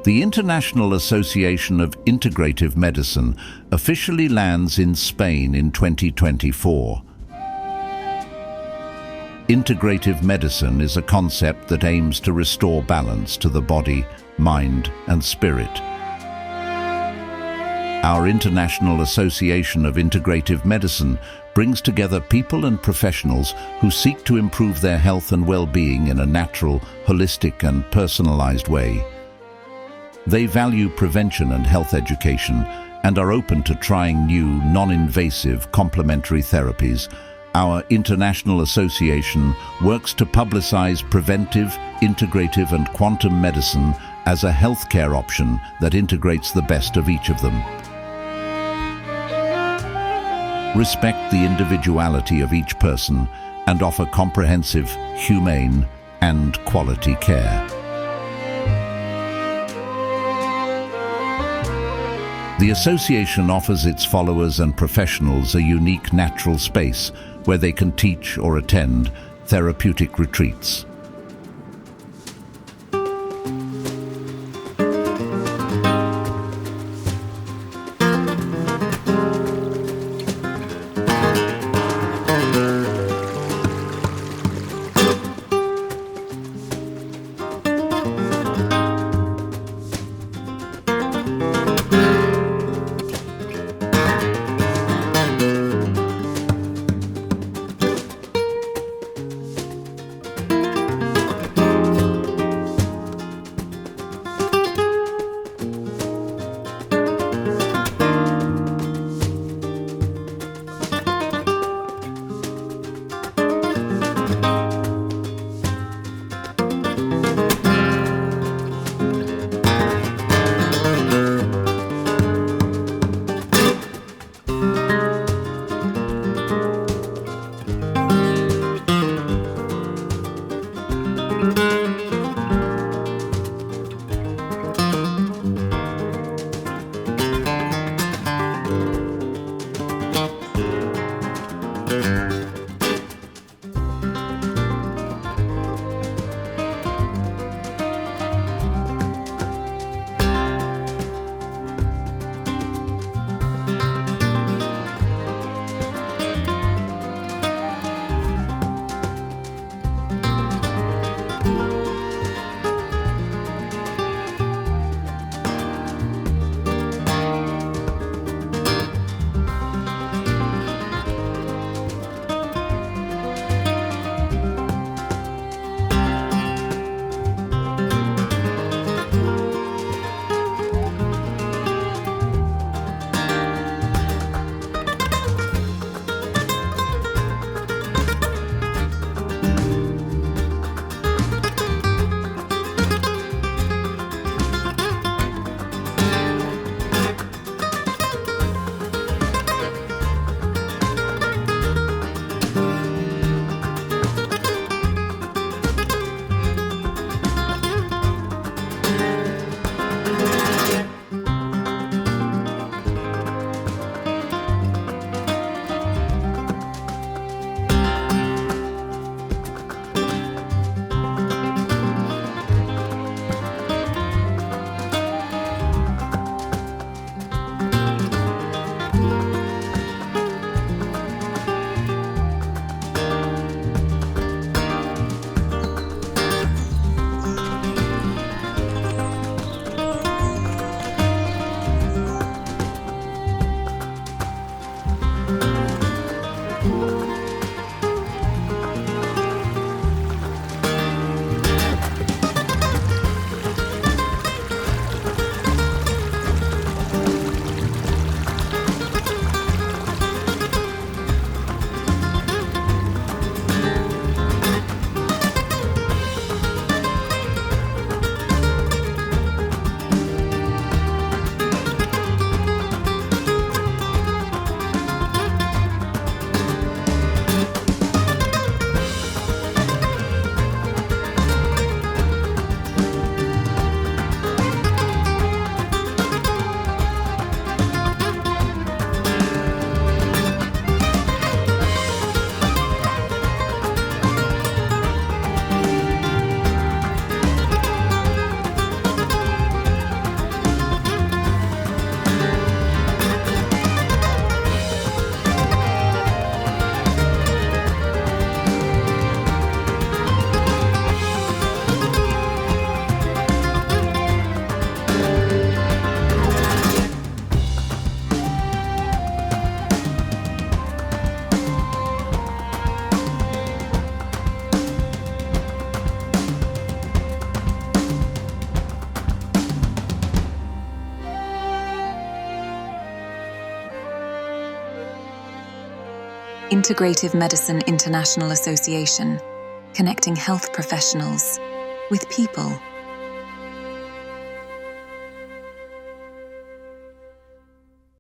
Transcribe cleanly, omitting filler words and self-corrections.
The International Association of Integrative Medicine officially lands in Spain in 2024. Integrative medicine is a concept that aims to restore balance to the body, mind, and spirit. Our International Association of Integrative Medicine brings together people and professionals who seek to improve their health and well-being in a natural, holistic, and personalized way. They value prevention and health education and are open to trying new, non-invasive complementary therapies. Our International Association works to publicize preventive, integrative, and quantum medicine as a healthcare option that integrates the best of each of them. Respect the individuality of each person and offer comprehensive, humane, and quality care. The association offers its followers and professionals a unique natural space where they can teach or attend therapeutic retreats. Integrative Medicine International Association, connecting health professionals with people.